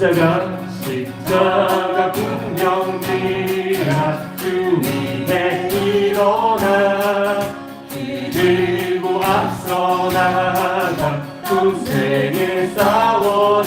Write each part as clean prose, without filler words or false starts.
십자가 군병들아 주 위에 일어나 들고 앞서 나가 군생을 싸워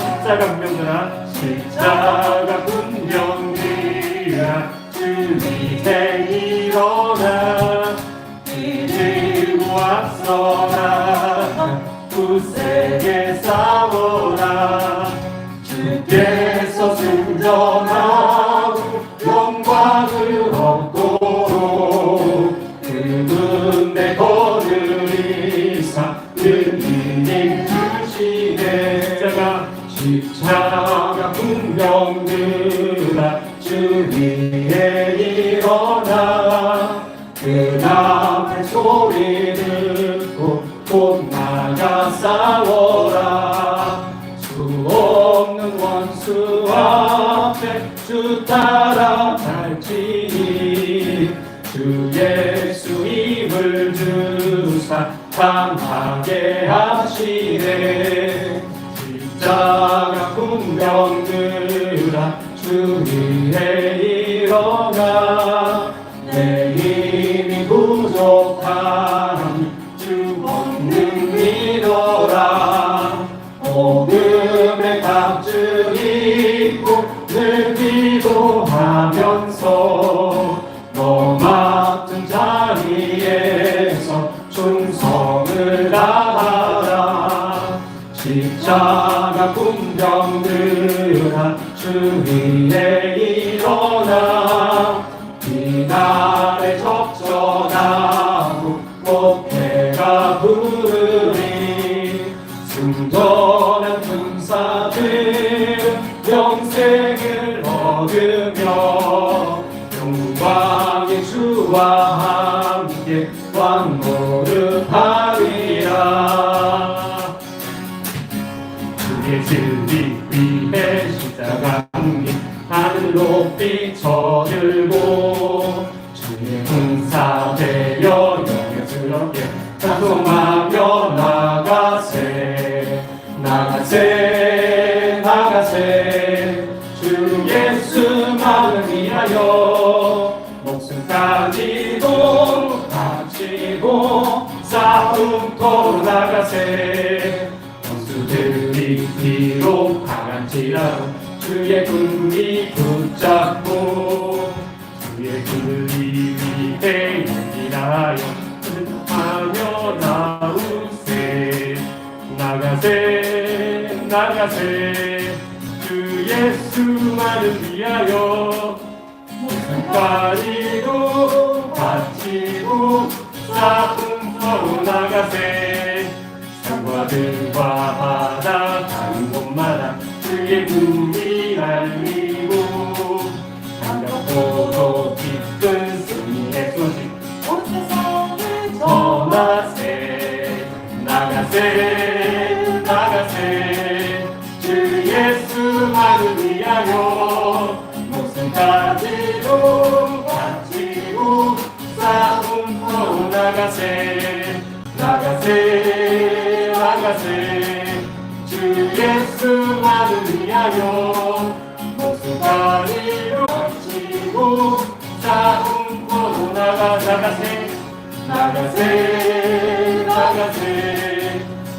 십자가 군병들아 주 위에 일어나 들고 앞서 나가 군생을 싸워라. 주께서 승전하고 영광을 얻고 그분 내 거느리사 은혜님 주시네. 십자가 군병들아 주 위에 일어나 그 앞에 소리 듣고 곧 나가 싸워라. 수 없는 원수 앞에 주 따라갈지니 주 예수 힘을 주사 강하게 하시네. 십자가 군병들아 주 위에 일어나 내 힘이 부족하니 주 권능 믿어라. 복음의 갑증 입고 늘 기도하면서 너 맡은 자리에서 충성을 다하라. 십자가 군병들아 주 위에 일어나 이날에 적절하고 목회가 부르니 승전한 군사들 영생을 얻으며 영광의 주와 함께 왕노릇하리라. 주의 진리 위에 십자가 하늘 높이 쳐들고 주의 군사 되어 영예스럽게 찬송하며 나가세 주 예수만을 위하여 목숨까지도 바치고 싸움터로 나가세. 원수들이 비록 강한지라도 주의 군기 붙잡고 주의 군리 위에 연기하여 하며 나오세. 나가세 주 예수만을 위하여 목숨까지도 바치고 싸움터로 나가세. 산과 들과 바다 가는 곳마다 주의 군기 알리고 반갑고도 기쁜 승리의 소식 온 세상을 전하세. 나가세 주 예수만을 위하여 목숨까지도 바치고 싸움터로 나가세. 주 예수만을 위하여 목숨까지도 바치고 싸움터로 나가세.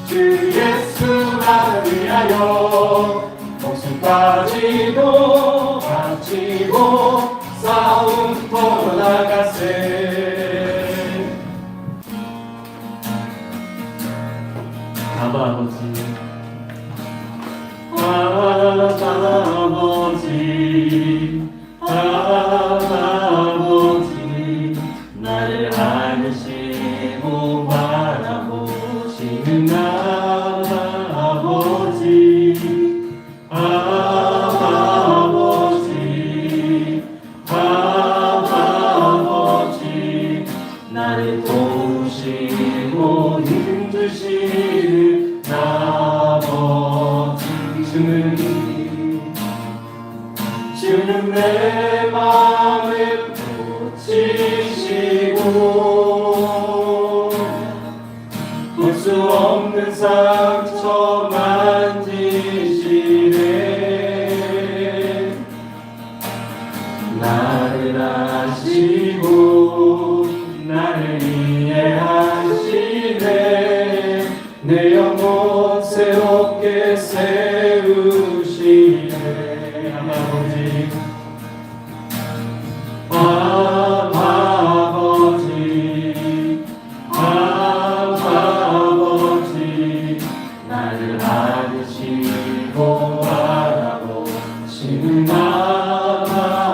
주 예수만을 위하여 목숨까지도 바치고 싸움터로 나가세. 아버지 나를 안으시고 바라보시는 아버지 나를 도우시고 힘주시는 아버지. 주는 내 마음을 고치시고 볼 수 없는 상처 만지시네. 하시고 나를 이해하시네 내 영혼 새롭게 세우시네 아버지 아버지 나를 아으시고 바라보시는 아버지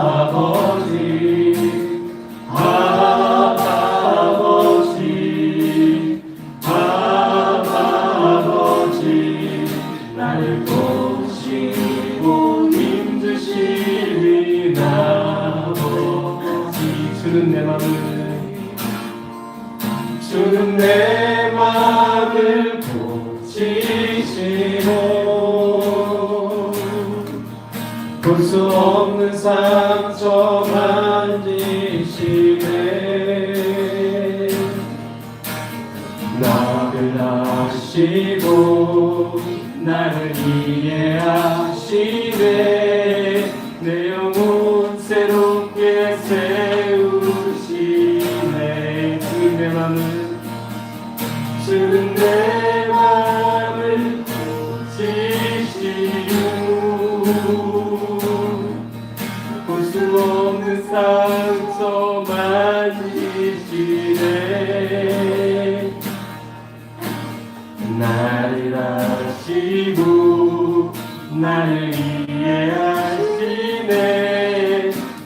나를 보시고 힘드시는 아버지 주는 내 맘을 보시시고 볼 수 없는 상처 만지시네 나를 아시고 나를 이해하시네 내 영혼 새롭게 세우시네 주는 내 맘을 보시시고 볼 수 없는 상처 만지시네 나를 아시고 나를 이해하시네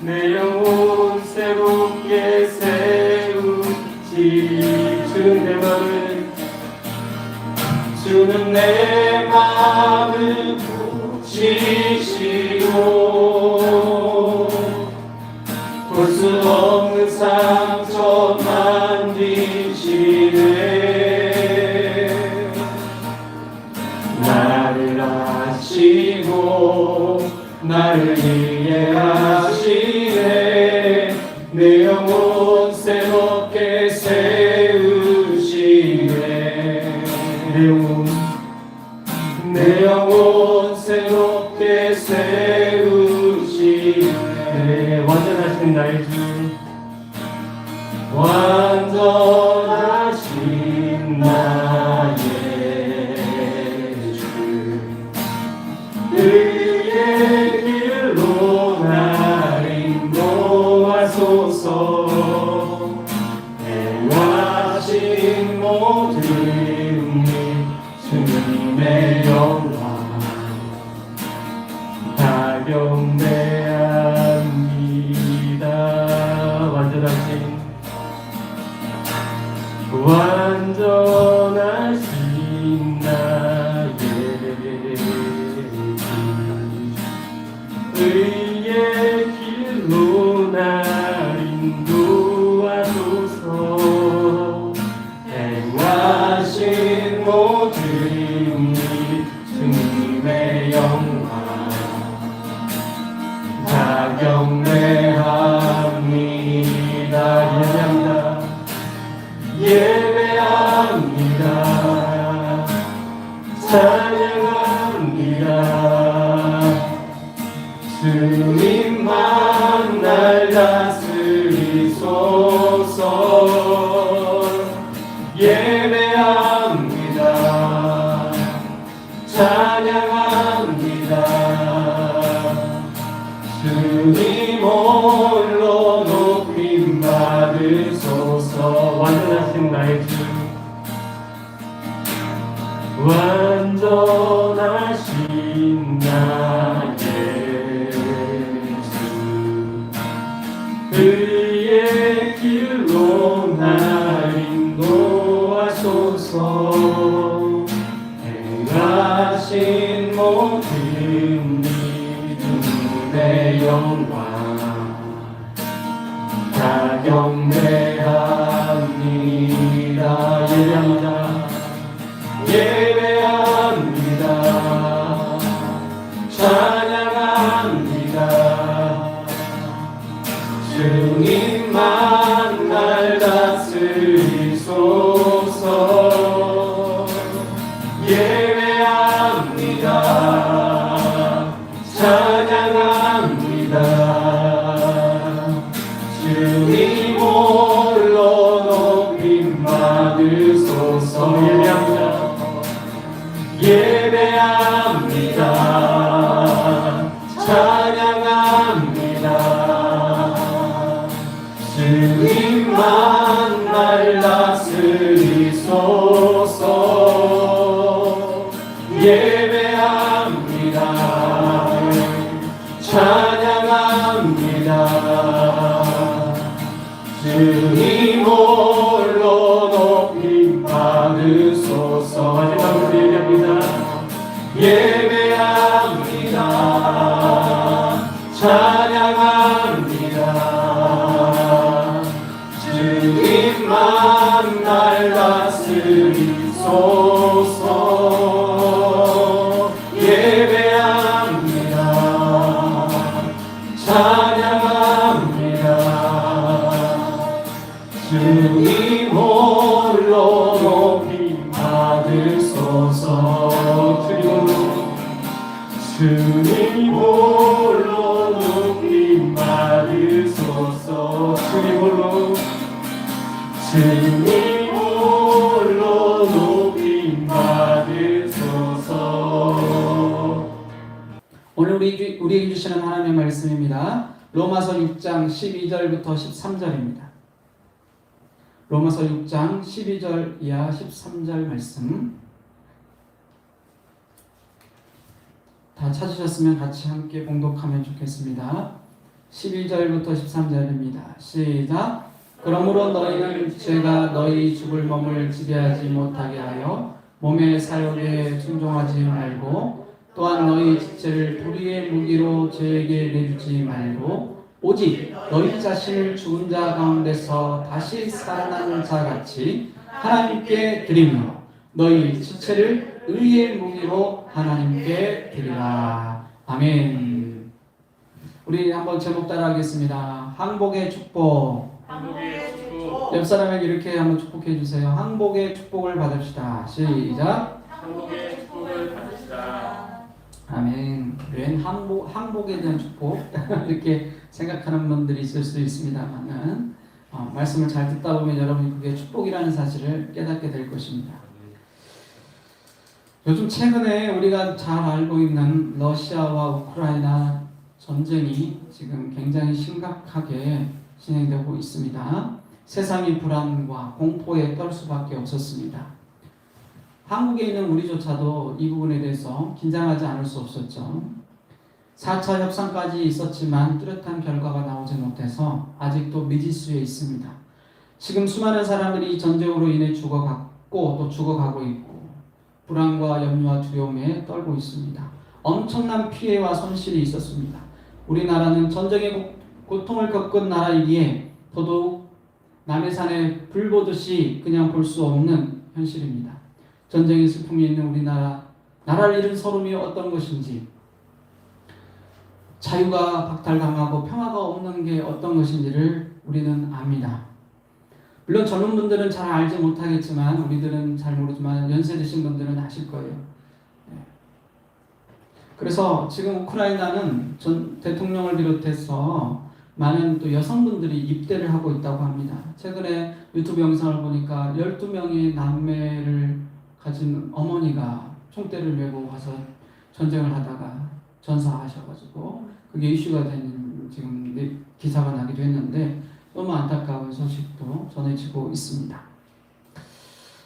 내 영혼 새롭게 세우시네 주는 내 맘을 보시시고 볼 수 없는 상처 만지시네 나를 아시고 나를 이해하시네 내 영혼 새롭게 세우시네 내 영혼 새롭게 세우시네 완전하신 나의 주 완전하신 나의 주 의의 길로 날 인도하소서 행하신 모든 주님의 영광 다 경배합니다 완전하신 나의 의의 길로 날 인도하소서 행하신 모든 주님의 영광 다 경배합니다 예배합니다 찬양합니다 주님만 날 다스리소서 예배합니다 찬양합니다 주님 홀로 높임 받으소서 완전하신 나의 주 완전하신 나의 주 그의 길로 날 인도하소서 행하신 모든 주님의 영광 다 경배합니다 예배합니다 찬양합니다 주님만 날 다스리소서 예배합니다 찬양합니다 주님 홀로 높임 받으소서. 예배합니다. 찬양합니다. 주님만 날 다스리소서. 예배합니다. 찬양합니다. 주님 홀로 높임 받으소서. 마지막으로 얘기합니다. 예배합니다. 찬양합니다. 주님만 날 다스리소서. 예배합니다. 찬양합니다. 주님 홀로 높임 받으소서. 주님 홀로 높임 받으소서. 주님 홀로 높임 받으소서. 오늘 우리에게 주시는 하나님의 말씀입니다. 로마서 6장 12절부터 13절입니다. 로마서 6장 12절 이하 13절 말씀 다 찾으셨으면 같이 함께 봉독하면 좋겠습니다. 12절부터 13절입니다. 시작. 그러므로 너희는 죄가 너희 죽을 몸을 지배하지 못하게 하여 몸의 사욕에 순종하지 말고 또한 너희 지체를 불의의 무기로 죄에게 내주지 말고 오직 너희 자신을 죽은 자 가운데서 다시 살아나는 자 같이 하나님께 드리며 너희 지체를 의의 무기로 하나님께 드리라. 아멘. 우리 한번 제목 따라 하겠습니다. 항복의 축복. 한국의 축복. 옆 사람에게 이렇게 한번 축복해 주세요. 항복의 축복을 받읍시다. 시작. 한국의 축복을 받으시다. 아멘. 웬 항복에 대한 축복 이렇게 생각하는 분들이 있을 수 있습니다만은 말씀을 잘 듣다 보면 여러분이 그게 축복이라는 사실을 깨닫게 될 것입니다. 요즘 최근에 우리가 잘 알고 있는 러시아와 우크라이나 전쟁이 지금 굉장히 심각하게 진행되고 있습니다. 세상이 불안과 공포에 떨 수밖에 없었습니다. 한국에 있는 우리조차도 이 부분에 대해서 긴장하지 않을 수 없었죠. 4차 협상까지 있었지만 뚜렷한 결과가 나오지 못해서 아직도 미지수에 있습니다. 지금 수많은 사람들이 전쟁으로 인해 죽어갔고 또 죽어가고 있고 불안과 염려와 두려움에 떨고 있습니다. 엄청난 피해와 손실이 있었습니다. 우리나라는 전쟁의 고통을 겪은 나라이기에 더더욱 남의 산에 불 보듯이 그냥 볼 수 없는 현실입니다. 전쟁의 슬픔이 있는 우리나라, 나라를 잃은 서름이 어떤 것인지, 자유가 박탈당하고 평화가 없는 게 어떤 것인지를 우리는 압니다. 물론 젊은 분들은 잘 알지 못하겠지만, 우리들은 잘 모르지만 연세 드신 분들은 아실 거예요. 그래서 지금 우크라이나는 전 대통령을 비롯해서 많은 또 여성분들이 입대를 하고 있다고 합니다. 최근에 유튜브 영상을 보니까 12명의 남매를 가진 어머니가 총대를 메고 와서 전쟁을 하다가 전사하셔가지고 그게 이슈가 된 지금 기사가 나기도 했는데 너무 안타까운 소식도 전해지고 있습니다.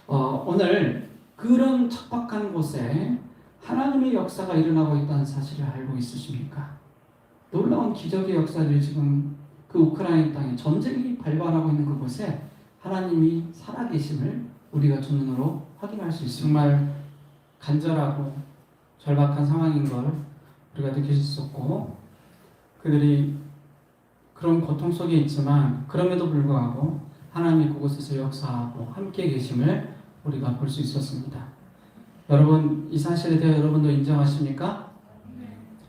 오늘 그런 척박한 곳에 하나님의 역사가 일어나고 있다는 사실을 알고 있으십니까? 놀라운 기적의 역사들이 지금 그 우크라이나 땅에 전쟁이 발발하고 있는 그곳에 하나님이 살아계심을 우리가 두 눈으로 확인할 수 있습니다. 정말 간절하고 절박한 상황인 걸 우리가 느낄 수 있었고 그들이 그런 고통 속에 있지만 그럼에도 불구하고 하나님이 그곳에서 역사하고 함께 계심을 우리가 볼 수 있었습니다. 여러분 이 사실에 대해 여러분도 인정하십니까?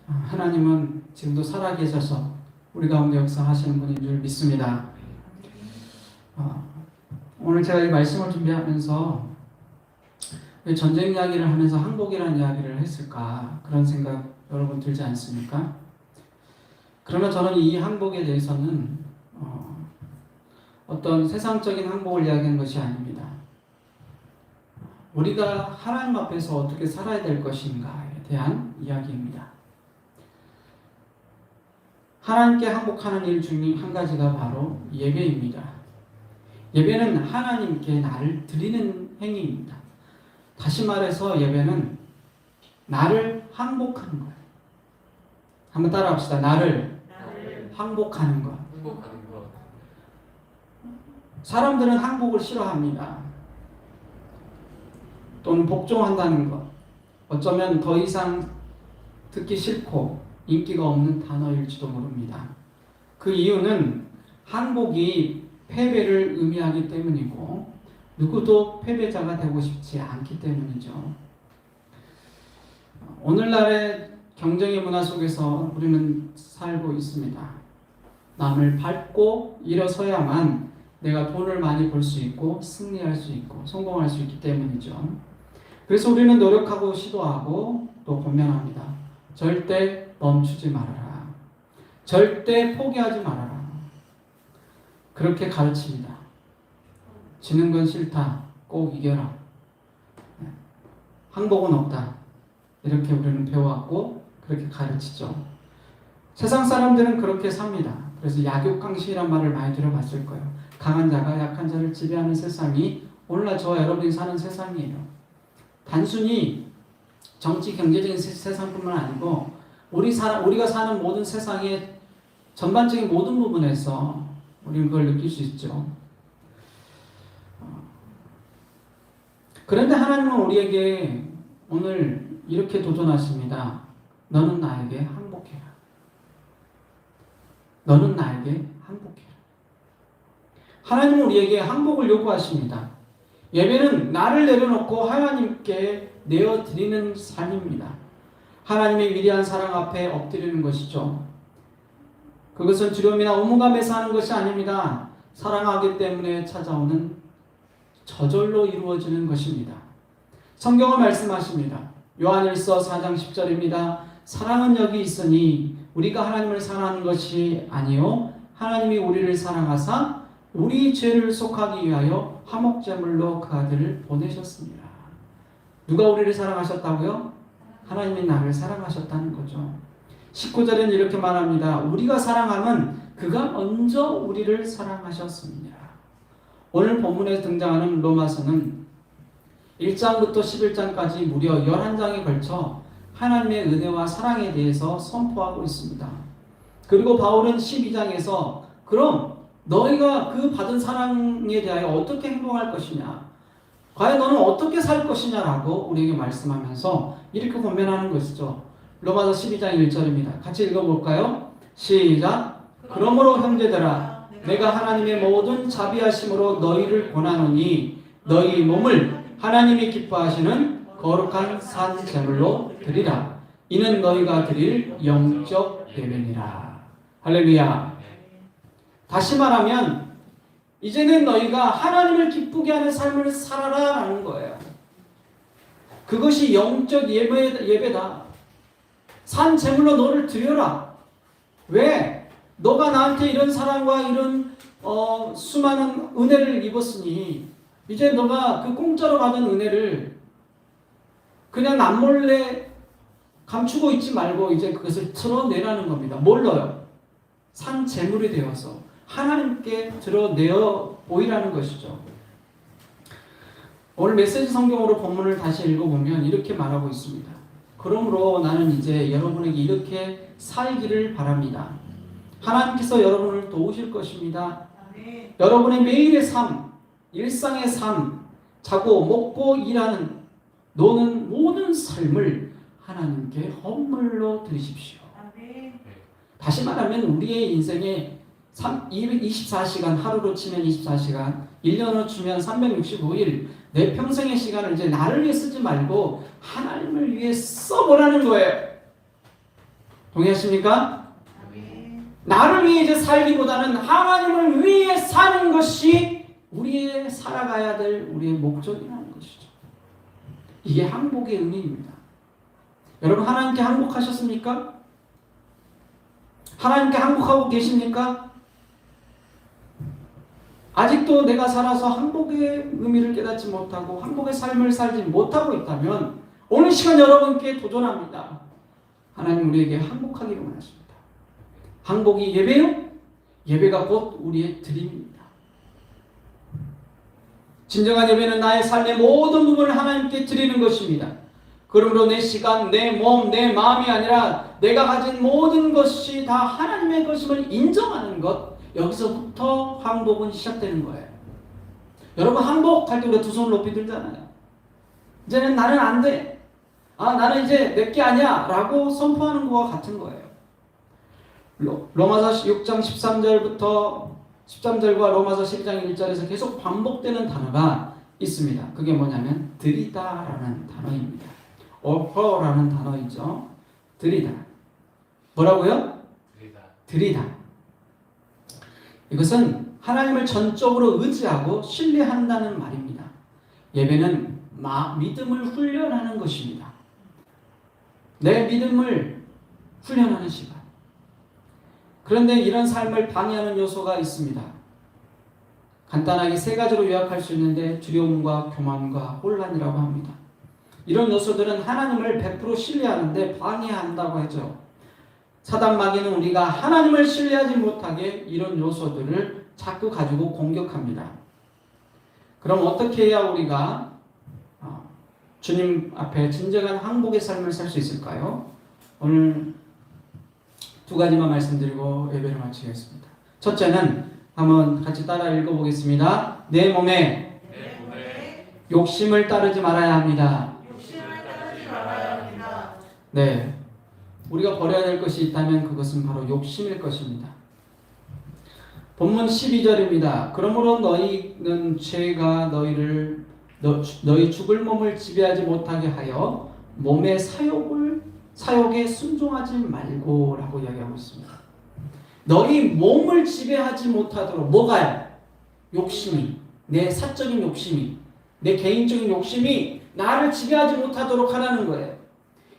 하나님은 지금도 살아계셔서 우리 가운데 역사하시는 분인 줄 믿습니다. 오늘 제가 이 말씀을 준비하면서 왜 전쟁 이야기를 하면서 항복이라는 이야기를 했을까 그런 생각 여러분 들지 않습니까? 그러나 저는 이 항복에 대해서는 어떤 세상적인 행복을 이야기하는 것이 아닙니다. 우리가 하나님 앞에서 어떻게 살아야 될 것인가에 대한 이야기입니다. 하나님께 항복하는 일 중에 한 가지가 바로 예배입니다. 예배는 하나님께 나를 드리는 행위입니다. 다시 말해서 예배는 나를 항복하는 거예요. 한번 따라합시다. 나를 항복하는 것. 사람들은 항복을 싫어합니다. 또는 복종한다는 것. 어쩌면 더 이상 듣기 싫고 인기가 없는 단어일지도 모릅니다. 그 이유는 항복이 패배를 의미하기 때문이고 누구도 패배자가 되고 싶지 않기 때문이죠. 오늘날의 경쟁의 문화 속에서 우리는 살고 있습니다. 남을 밟고 일어서야만 내가 돈을 많이 벌 수 있고 승리할 수 있고 성공할 수 있기 때문이죠. 그래서 우리는 노력하고 시도하고 또 고민합니다. 절대 멈추지 말아라. 절대 포기하지 말아라. 그렇게 가르칩니다. 지는 건 싫다. 꼭 이겨라. 항복은 없다. 이렇게 우리는 배워왔고 그렇게 가르치죠. 세상 사람들은 그렇게 삽니다. 그래서 약육강식이란 말을 많이 들어봤을 거예요. 강한 자가 약한 자를 지배하는 세상이 오늘날 저와 여러분이 사는 세상이에요. 단순히 정치 경제적인 세상뿐만 아니고 우리가 사는 모든 세상의 전반적인 모든 부분에서 우리는 그걸 느낄 수 있죠. 그런데 하나님은 우리에게 오늘 이렇게 도전하십니다. 너는 나에게 항복해라. 너는 나에게 항복해라. 하나님은 우리에게 항복을 요구하십니다. 예배는 나를 내려놓고 하나님께 내어드리는 삶입니다. 하나님의 위대한 사랑 앞에 엎드리는 것이죠. 그것은 두려움이나 의무감에서 하는 것이 아닙니다. 사랑하기 때문에 찾아오는 저절로 이루어지는 것입니다. 성경은 말씀하십니다. 요한일서 4장 10절입니다. 사랑은 여기 있으니 우리가 하나님을 사랑하는 것이 아니요 하나님이 우리를 사랑하사 우리 죄를 속하기 위하여 화목제물로 그 아들을 보내셨습니다. 누가 우리를 사랑하셨다고요? 하나님이 나를 사랑하셨다는 거죠. 19절에는 이렇게 말합니다. 우리가 사랑하면 그가 먼저 우리를 사랑하셨습니다. 오늘 본문에 등장하는 로마서는 1장부터 11장까지 무려 11장에 걸쳐 하나님의 은혜와 사랑에 대해서 선포하고 있습니다. 그리고 바울은 12장에서 그럼 너희가 그 받은 사랑에 대하여 어떻게 행동할 것이냐, 과연 너는 어떻게 살 것이냐라고 우리에게 말씀하면서 이렇게 권면하는 것이죠. 로마서 12장 1절입니다. 같이 읽어볼까요? 시작. 그러므로 형제들아 내가 하나님의 모든 자비하심으로 너희를 권하노니 너희 몸을 하나님이 기뻐하시는 거룩한 산 제물로 드리라. 이는 너희가 드릴 영적 예배니라. 할렐루야. 다시 말하면 이제는 너희가 하나님을 기쁘게 하는 삶을 살아라라는 거예요. 그것이 영적 예배다. 산 제물로 너를 드려라. 왜? 너가 나한테 이런 사랑과 이런 수많은 은혜를 입었으니 이제 너가 그 공짜로 받은 은혜를 그냥 남몰래 감추고 있지 말고 이제 그것을 드러내라는 겁니다. 뭘로요? 산 제물이 되어서 하나님께 드러내어 보이라는 것이죠. 오늘 메시지 성경으로 본문을 다시 읽어보면 이렇게 말하고 있습니다. 그러므로 나는 이제 여러분에게 이렇게 살기를 바랍니다. 하나님께서 여러분을 도우실 것입니다. 여러분의 매일의 삶, 일상의 삶, 자고 먹고 일하는 노는 모든 삶을 하나님께 헌물로 드리십시오. 다시 말하면 우리의 인생에 24시간, 하루로 치면 24시간, 1년으로 치면 365일, 내 평생의 시간을 이제 나를 위해 쓰지 말고 하나님을 위해 써보라는 거예요. 동의하십니까? 나를 위해 이제 살기보다는 하나님을 위해 사는 것이 우리의 살아가야 될 우리의 목적이라는 것이죠. 이게 항복의 의미입니다. 여러분 하나님께 항복하셨습니까? 하나님께 항복하고 계십니까? 아직도 내가 살아서 항복의 의미를 깨닫지 못하고 항복의 삶을 살지 못하고 있다면 오늘 시간 여러분께 도전합니다. 하나님 우리에게 항복하기를 원하십니다. 항복이 예배요? 예배가 곧 우리의 드림입니다. 진정한 예배는 나의 삶의 모든 부분을 하나님께 드리는 것입니다. 그러므로 내 시간, 내 몸, 내 마음이 아니라 내가 가진 모든 것이 다 하나님의 것임을 인정하는 것, 여기서부터 항복은 시작되는 거예요. 여러분 항복할 때 우리가 두 손을 높이 들잖아요. 이제는 나는 안 돼. 나는 이제 내게 아니야 라고 선포하는 것과 같은 거예요. 로마서 6장 13절과 로마서 12장 1절에서 계속 반복되는 단어가 있습니다. 그게 뭐냐면 들이다라는 단어입니다. offer라는 단어이죠. 들이다. 뭐라고요? 들이다. 이것은 하나님을 전적으로 의지하고 신뢰한다는 말입니다. 예배는 믿음을 훈련하는 것입니다. 내 믿음을 훈련하는 시간. 그런데 이런 삶을 방해하는 요소가 있습니다. 간단하게 세 가지로 요약할 수 있는데 두려움과 교만과 혼란이라고 합니다. 이런 요소들은 하나님을 100% 신뢰하는데 방해한다고 하죠. 사단 마귀는 우리가 하나님을 신뢰하지 못하게 이런 요소들을 자꾸 가지고 공격합니다. 그럼 어떻게 해야 우리가 주님 앞에 진정한 항복의 삶을 살 수 있을까요? 오늘 두 가지만 말씀드리고 예배를 마치겠습니다. 첫째는 한번 같이 따라 읽어보겠습니다. 내 몸에 욕심을 따르지 말아야 합니다. 네, 우리가 버려야 될 것이 있다면 그것은 바로 욕심일 것입니다. 본문 12절입니다. 그러므로 너희는 죄가 너희 죽을 몸을 지배하지 못하게 하여 몸의 사욕에 순종하지 말고 라고 이야기하고 있습니다. 너희 몸을 지배하지 못하도록 뭐가요? 욕심이, 내 사적인 욕심이, 내 개인적인 욕심이 나를 지배하지 못하도록 하라는 거예요.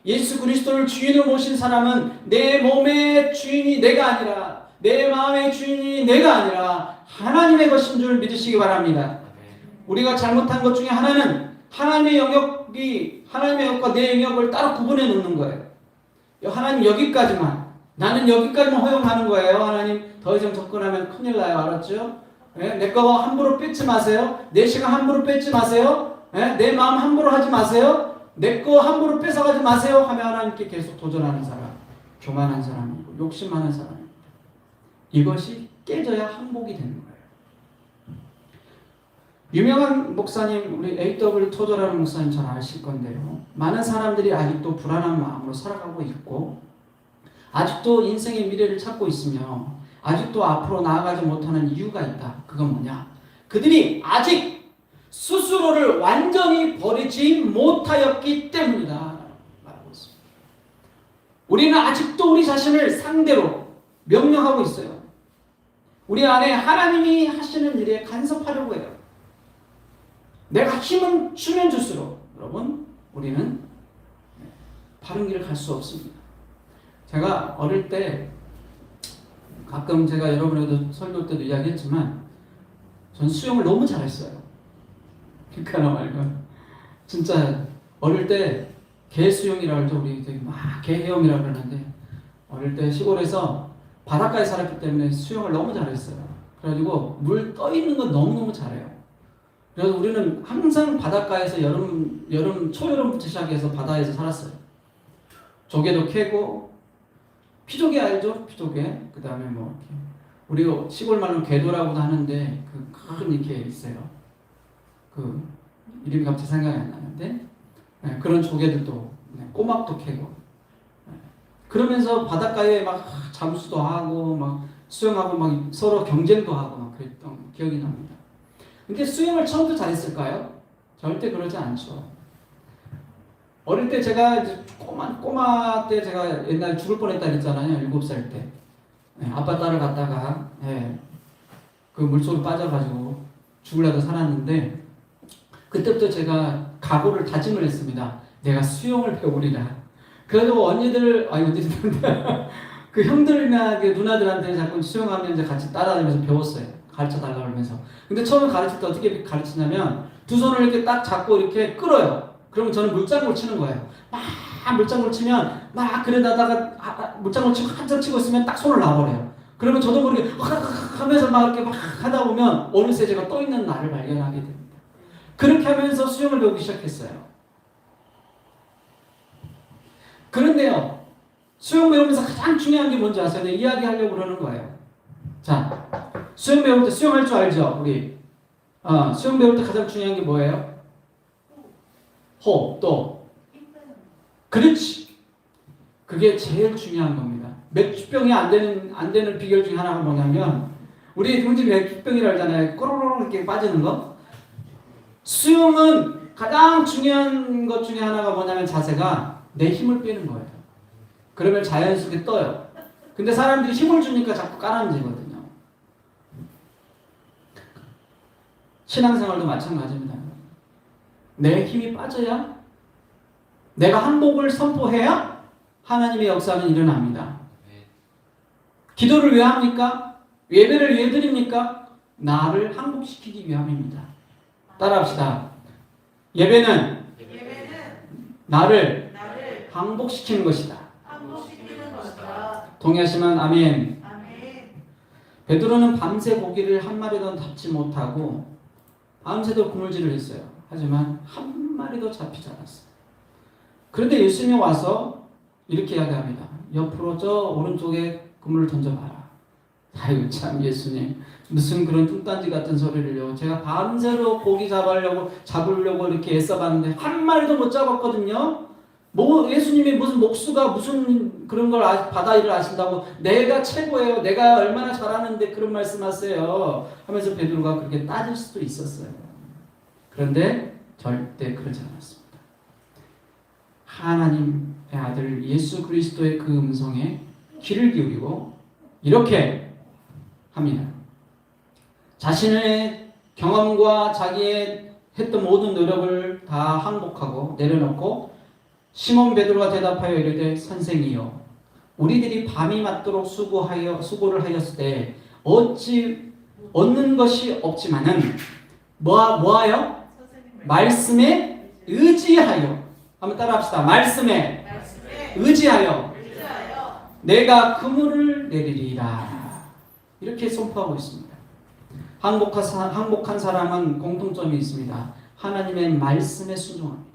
예수 그리스도를 주인으로 모신 사람은 내 몸의 주인이 내가 아니라 내 마음의 주인이 내가 아니라 하나님의 것인 줄 믿으시기 바랍니다. 우리가 잘못한 것 중에 하나는 하나님의 영역과 내 영역을 따로 구분해 놓는 거예요. 하나님 여기까지만, 나는 여기까지만 허용하는 거예요. 하나님 더 이상 접근하면 큰일 나요. 알았죠? 내 거 함부로 뺏지 마세요. 내 시간 함부로 뺏지 마세요. 내 마음 함부로 하지 마세요. 내 거 함부로 뺏어가지 마세요 하며 하나님께 계속 도전하는 사람, 교만한 사람이고 욕심 많은 사람입니다. 이것이 깨져야 항복이 되는 거예요. 유명한 목사님, 우리 A.W. 토저라는 목사님 잘 아실 건데요. 많은 사람들이 아직도 불안한 마음으로 살아가고 있고 아직도 인생의 미래를 찾고 있으며 아직도 앞으로 나아가지 못하는 이유가 있다. 그건 뭐냐? 그들이 아직 스스로를 완전히 버리지 못하였기 때문이다 말하고 있습니다. 우리는 아직도 우리 자신을 상대로 명령하고 있어요. 우리 안에 하나님이 하시는 일에 간섭하려고 해요. 내가 힘은 주면 줄수록 여러분 우리는 바른 길을 갈 수 없습니다. 제가 어릴 때 가끔 제가 여러분에도 설교 때도 이야기했지만 전 수영을 너무 잘했어요. 그러니까 말고 진짜 어릴 때 개수영이라고 하죠. 우리 되게 막 개헤엄이라고 그러는데 어릴 때 시골에서 바닷가에 살았기 때문에 수영을 너무 잘했어요. 그래가지고 물 떠 있는 건 너무너무 잘해요. 그래서 우리는 항상 바닷가에서 초여름부터 시작해서 바다에서 살았어요. 조개도 캐고 피조개 알죠? 피조개. 그 다음에 뭐 우리 시골 말로 궤도라고도 하는데 그 큰 이렇게 있어요. 그 이름이 갑자기 생각이 안 나는데 그런 조개들도 꼬막도 캐고 그러면서 바닷가에 막 잠수도 하고 막 수영하고 막 서로 경쟁도 하고 막 그랬던 기억이 납니다. 근데 수영을 처음부터 잘했을까요? 절대 그러지 않죠. 어릴 때 제가 이제 꼬마 때 제가 옛날에 죽을 뻔했다 그랬잖아요. 7살 때. 아빠 따라갔다가 그 물속으로 빠져가지고 죽으려고 살았는데 그때부터 제가 각오를 다짐을 했습니다. 내가 수영을 배우리라. 그래가지고 언니들 그 형들이나 누나들한테 자꾸 수영하면 이제 같이 따라다니면서 배웠어요. 가르쳐 달라고 그러면서. 근데 처음에 가르칠 때 어떻게 가르치냐면 두 손을 이렇게 딱 잡고 이렇게 끌어요. 그러면 저는 물장구를 치는 거예요. 막 물장구를 치면 막 그러다가 물장구를 치고 한참 치고 있으면 딱 손을 놔버려요. 그러면 저도 모르게 하면서 막 이렇게 막 하다 보면 어느새 제가 떠 있는 나를 발견하게 됩니다. 그렇게 하면서 수영을 배우기 시작했어요. 그런데요, 수영 배우면서 가장 중요한 게 뭔지 아세요? 내가 이야기하려고 그러는 거예요. 자, 수영 배울 때 수영할 줄 알죠? 우리 수영 배울 때 가장 중요한 게 뭐예요? 호흡, 또 그렇지. 그게 제일 중요한 겁니다. 맥주병이 안 되는 비결 중에 하나가 뭐냐면 우리 형제 맥주병이라 하잖아요. 꼬로로로 이렇게 빠지는 거. 수영은 가장 중요한 것 중에 하나가 뭐냐면 자세가 내 힘을 빼는 거예요. 그러면 자연스럽게 떠요. 근데 사람들이 힘을 주니까 자꾸 까라앉거든요. 신앙생활도 마찬가지입니다. 내 힘이 빠져야 내가 항복을 선포해야 하나님의 역사는 일어납니다. 기도를 왜 합니까? 예배를 왜 드립니까? 나를 항복시키기 위함입니다. 따라합시다. 예배는 나를 항복시키는 것이다. 동의하시면 아멘. 베드로는 밤새 고기를 한 마리도 잡지 못하고 밤새도록 그물질을 했어요. 하지만 한 마리도 잡히지 않았어요. 그런데 예수님이 와서 이렇게 이야기합니다. 옆으로 저 오른쪽에 그물을 던져봐라. 아이고 참 예수님 무슨 그런 뚱딴지 같은 소리를요. 제가 밤새로 고기 잡으려고 이렇게 애써봤는데 한 마리도 못 잡았거든요. 뭐 예수님이 무슨 목수가 무슨 그런 걸 바다 일을 아신다고 내가 최고예요. 내가 얼마나 잘하는데 그런 말씀하세요. 하면서 베드로가 그렇게 따질 수도 있었어요. 그런데 절대 그러지 않았습니다. 하나님의 아들 예수 그리스도의 그 음성에 귀를 기울이고 이렇게 합니다. 자신의 경험과 자기의 했던 모든 노력을 다 항복하고 내려놓고 시몬 베드로가 대답하여 이르되 선생이여 우리들이 밤이 맞도록 수고를 하였을 때 어찌 얻는 것이 없지만은 뭐하여? 말씀에 의지하여. 한번 따라합시다. 말씀에 의지하여 내가 그물을 내리리라. 이렇게 선포하고 있습니다. 항복한 사람은 공통점이 있습니다. 하나님의 말씀에 순종합니다.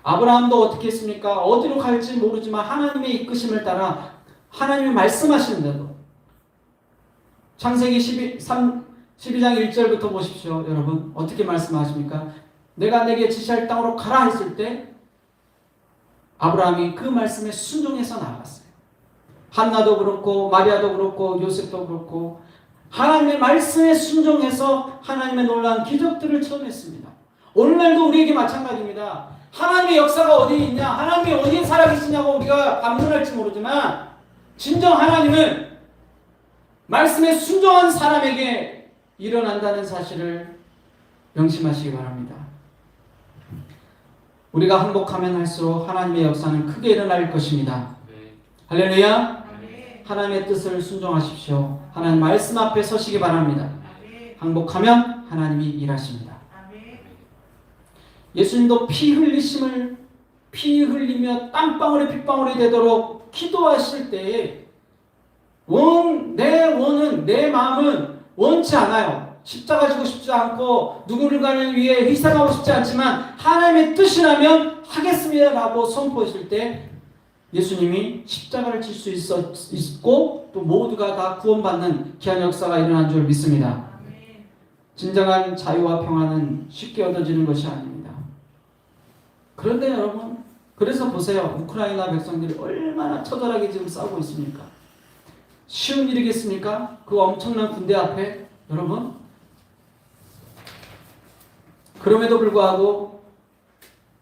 아브라함도 어떻게 했습니까? 어디로 갈지 모르지만 하나님의 이끄심을 따라 하나님이 말씀하시는 대로 창세기 12장 1절부터 보십시오. 여러분 어떻게 말씀하십니까? 내가 내게 지시할 땅으로 가라 했을 때 아브라함이 그 말씀에 순종해서 나아갔어요. 한나도 그렇고 마리아도 그렇고 요셉도 그렇고 하나님의 말씀에 순종해서 하나님의 놀라운 기적들을 체험했습니다. 오늘날도 우리에게 마찬가지입니다. 하나님의 역사가 어디에 있냐, 하나님이 어디에 살아계시냐고 우리가 반문할지 모르지만 진정 하나님은 말씀에 순종한 사람에게 일어난다는 사실을 명심하시기 바랍니다. 우리가 항복하면 할수록 하나님의 역사는 크게 일어날 것입니다. 할렐루야. 하나님의 뜻을 순종하십시오. 하나님 말씀 앞에 서시기 바랍니다. 항복하면 하나님이 일하십니다. 예수님도 피 흘리며 땀방울이 핏방울이 되도록 기도하실 때에 내 마음은 원치 않아요. 십자가 지고 싶지 않고 누군가를 위해 희생하고 싶지 않지만 하나님의 뜻이라면 하겠습니다라고 선포했을 때 예수님이 십자가를 질 수 있고 또 모두가 다 구원받는 귀한 역사가 일어난 줄 믿습니다. 진정한 자유와 평화는 쉽게 얻어지는 것이 아닙니다. 그런데 여러분, 그래서 보세요. 우크라이나 백성들이 얼마나 처절하게 지금 싸우고 있습니까? 쉬운 일이겠습니까? 그 엄청난 군대 앞에 여러분. 그럼에도 불구하고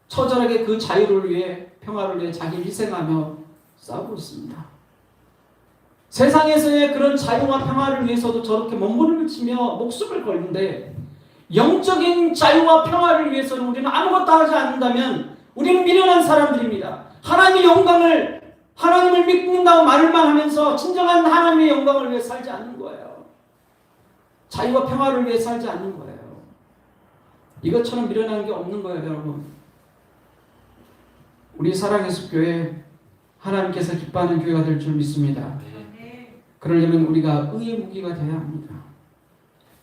처절하게 그 자유를 위해 평화를 위해 자기를 희생하며 싸우고 있습니다. 세상에서의 그런 자유와 평화를 위해서도 저렇게 몸부림을 치며 목숨을 걸는데 영적인 자유와 평화를 위해서는 우리는 아무것도 하지 않는다면 우리는 미련한 사람들입니다. 하나님을 믿는다고 말을만 하면서 진정한 하나님의 영광을 위해 살지 않는 거예요. 자유와 평화를 위해 살지 않는 거예요. 이것처럼 미련한 게 없는 거예요, 여러분. 우리 사랑예수 교회 하나님께서 기뻐하는 교회가 될 줄 믿습니다. 그러려면 우리가 의의 무기가 되어야 합니다.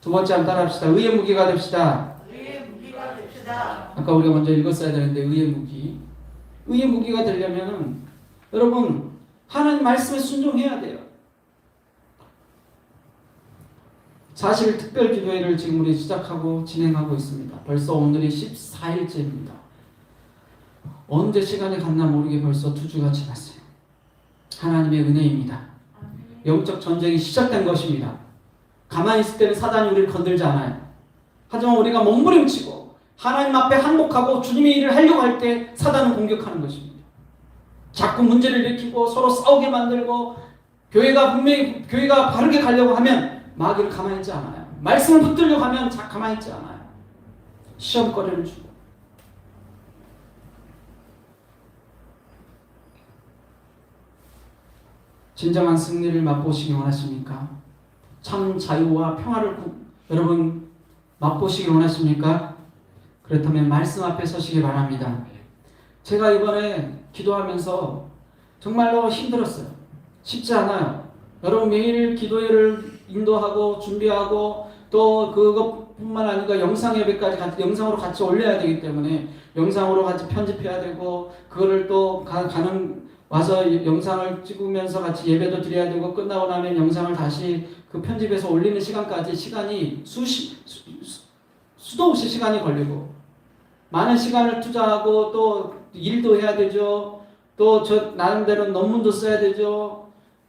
두 번째 한번 따라합시다. 의의 무기가 됩시다. 의의 무기가 됩시다. 아까 우리가 먼저 읽었어야 되는데 의의 무기. 의의 무기가 되려면 여러분 하나님 말씀에 순종해야 돼요. 사실 특별 기도회를 지금 우리 시작하고 진행하고 있습니다. 벌써 오늘이 14일째입니다. 언제 시간이 갔나 모르게 벌써 2주가 지났어요. 하나님의 은혜입니다. 영적 전쟁이 시작된 것입니다. 가만히 있을 때는 사단이 우리를 건들지 않아요. 하지만 우리가 몸부림치고 하나님 앞에 항복하고 주님의 일을 하려고 할 때 사단은 공격하는 것입니다. 자꾸 문제를 일으키고 서로 싸우게 만들고 교회가 바르게 가려고 하면 마귀는 가만히 있지 않아요. 말씀을 붙들려고 하면 가만히 있지 않아요. 시험거리를 주고. 진정한 승리를 맛보시기 원하십니까? 참 자유와 평화를 여러분 맛보시기 원하십니까? 그렇다면 말씀 앞에 서시기 바랍니다. 제가 이번에 기도하면서 정말로 힘들었어요. 쉽지 않아요. 여러분 매일 기도회를 인도하고 준비하고 또 그것뿐만 아니라 영상 예배까지 같이 영상으로 같이 올려야 되기 때문에 영상으로 같이 편집해야 되고 그거를 또 와서 영상을 찍으면서 같이 예배도 드려야 되고 끝나고 나면 영상을 다시 그 편집해서 올리는 시간까지 시간이 수도 없이 시간이 걸리고 많은 시간을 투자하고 또 일도 해야 되죠. 또 저 나름대로 논문도 써야 되죠.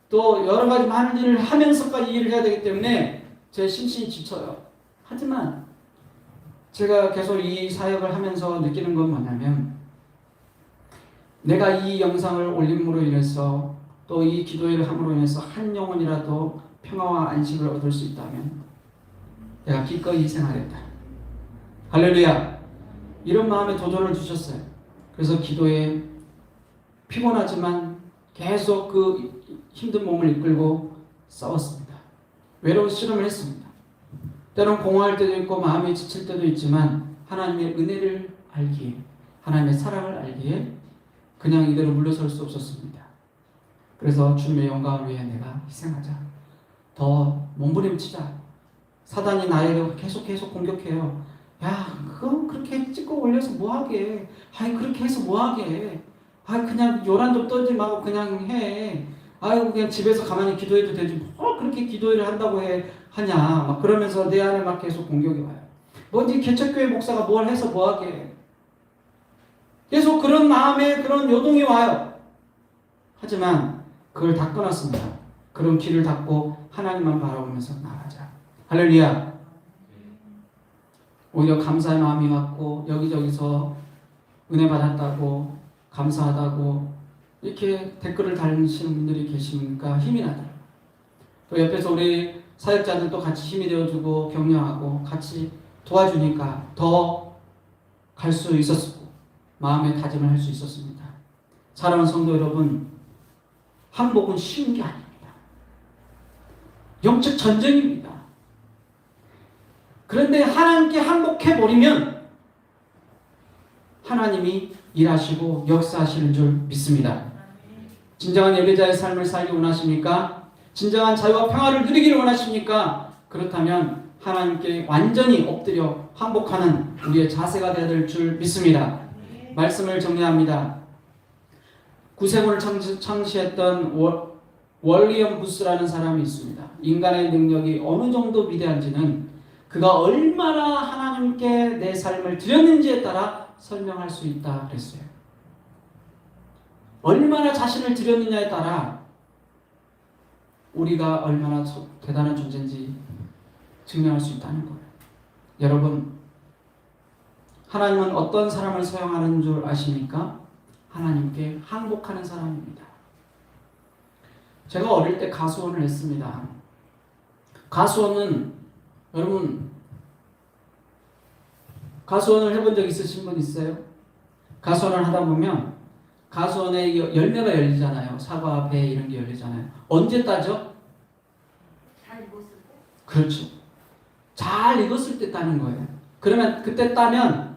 또 여러 가지 많은 일을 하면서까지 일을 해야 되기 때문에 제 심신이 지쳐요. 하지만 제가 계속 이 사역을 하면서 느끼는 건 뭐냐면 내가 이 영상을 올림으로 인해서 또 이 기도회를 함으로 인해서 한 영혼이라도 평화와 안식을 얻을 수 있다면 내가 기꺼이 희생하겠다. 할렐루야. 이런 마음에 도전을 주셨어요. 그래서 기도에 피곤하지만 계속 그 힘든 몸을 이끌고 싸웠습니다. 외로운 실험을 했습니다. 때론 공허할 때도 있고 마음이 지칠 때도 있지만 하나님의 은혜를 알기에 하나님의 사랑을 알기에 그냥 이대로 물러설 수 없었습니다. 그래서 주님의 영광을 위해 내가 희생하자. 더 몸부림치자. 사단이 나에게 계속 공격해요. 야, 그거 그렇게 찍고 올려서 뭐하게. 아이, 그렇게 해서 뭐하게. 아이, 그냥 요란도 떨지 말고 그냥 해. 아이고, 그냥 집에서 가만히 기도해도 되지. 뭐 그렇게 기도회를 한다고 하냐. 막 그러면서 내 안에 막 계속 공격이 와요. 뭐지, 개척교회 목사가 뭘 해서 뭐하게. 계속 그런 마음에 그런 요동이 와요. 하지만 그걸 다 끊었습니다. 그런 길을 닫고 하나님만 바라보면서 나가자. 할렐루야. 오히려 감사의 마음이 왔고 여기저기서 은혜 받았다고 감사하다고 이렇게 댓글을 달리시는 분들이 계시니까 힘이 나더라고요. 또 옆에서 우리 사역자들도 같이 힘이 되어주고 격려하고 같이 도와주니까 더 갈 수 있었고 마음의 다짐을 할 수 있었습니다. 사랑하는 성도 여러분, 항복은 쉬운 게 아닙니다. 영적 전쟁입니다. 그런데 하나님께 항복해버리면 하나님이 일하시고 역사하시는 줄 믿습니다. 진정한 예배자의 삶을 살기 원하십니까? 진정한 자유와 평화를 누리기를 원하십니까? 그렇다면 하나님께 완전히 엎드려 항복하는 우리의 자세가 되어야 될 줄 믿습니다. 말씀을 정리합니다. 구세군을 창시했던 월리엄 부스라는 사람이 있습니다. 인간의 능력이 어느 정도 위대한지는 그가 얼마나 하나님께 내 삶을 드렸는지에 따라 설명할 수 있다 그랬어요. 얼마나 자신을 드렸느냐에 따라 우리가 얼마나 대단한 존재인지 증명할 수 있다는 거예요. 여러분, 하나님은 어떤 사람을 사용하는 줄 아십니까? 하나님께 항복하는 사람입니다. 제가 어릴 때 가수원을 했습니다. 가수원은 여러분 가수원을 해본 적 있으신 분 있어요? 가수원을 하다 보면 가수원에 열매가 열리잖아요. 사과, 배 이런 게 열리잖아요. 언제 따죠? 잘 익었을 때. 그렇죠. 잘 익었을 때 따는 거예요. 그러면 그때 따면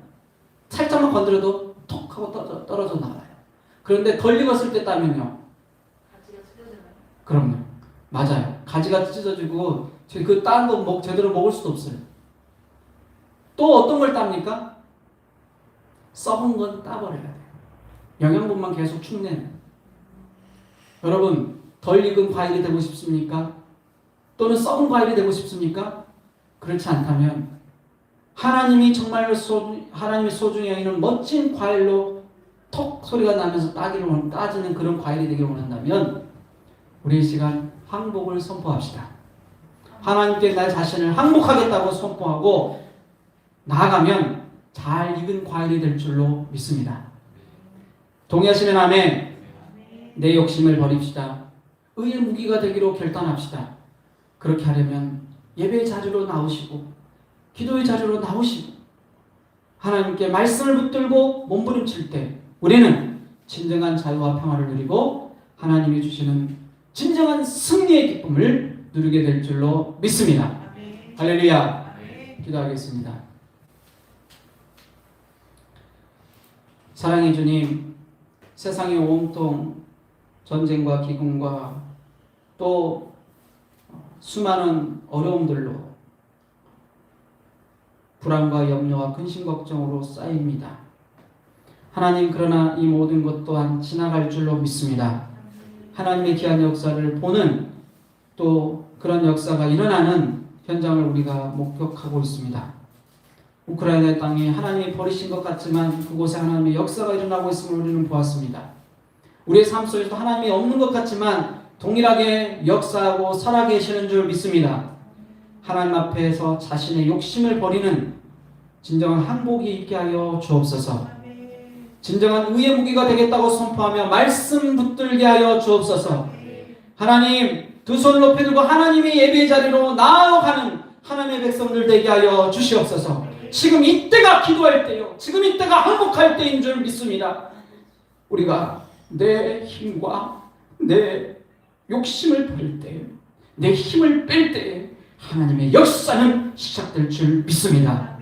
살짝만 건드려도 톡 하고 떨어져 나와요. 그런데 덜 익었을 때 따면요. 가지가 찢어지나요? 그럼요. 맞아요. 가지가 찢어지고 그 딴 거 제대로 먹을 수도 없어요. 또 어떤 걸 땁니까? 썩은 건 따버려야 돼요. 영양분만 계속 축내는. 여러분 덜 익은 과일이 되고 싶습니까? 또는 썩은 과일이 되고 싶습니까? 그렇지 않다면 하나님이 정말로 하나님이 소중히 여기는 멋진 과일로 톡 소리가 나면서 따지는 그런 과일이 되기를 원한다면 우리 이 시간 항복을 선포합시다. 하나님께 나 자신을 항복하겠다고 선포하고 나아가면 잘 익은 과일이 될 줄로 믿습니다. 동의하시면 아멘. 내 욕심을 버립시다. 의의 무기가 되기로 결단합시다. 그렇게 하려면 예배의 자리로 나오시고 기도의 자리로 나오시고 하나님께 말씀을 붙들고 몸부림칠 때 우리는 진정한 자유와 평화를 누리고 하나님이 주시는 진정한 승리의 기쁨을 누리게 될 줄로 믿습니다. 할렐루야. 기도하겠습니다. 사랑의 주님, 세상이 온통 전쟁과 기근과 또 수많은 어려움들로 불안과 염려와 근심 걱정으로 쌓입니다. 하나님, 그러나 이 모든 것 또한 지나갈 줄로 믿습니다. 하나님의 귀한 역사를 보는 또 그런 역사가 일어나는 현장을 우리가 목격하고 있습니다. 우크라이나 땅에 하나님이 버리신 것 같지만 그곳에 하나님의 역사가 일어나고 있음을 우리는 보았습니다. 우리의 삶 속에서도 하나님이 없는 것 같지만 동일하게 역사하고 살아계시는 줄 믿습니다. 하나님 앞에서 자신의 욕심을 버리는 진정한 항복이 있게 하여 주옵소서. 진정한 의의 무기가 되겠다고 선포하며 말씀 붙들게 하여 주옵소서. 하나님, 두 손을 높이 들고 하나님의 예배의 자리로 나아가는 하나님의 백성들 되게 하여 주시옵소서. 지금 이때가 기도할 때요, 지금 이때가 항복할 때인 줄 믿습니다. 우리가 내 힘과 내 욕심을 버릴 때, 내 힘을 뺄 때 하나님의 역사는 시작될 줄 믿습니다.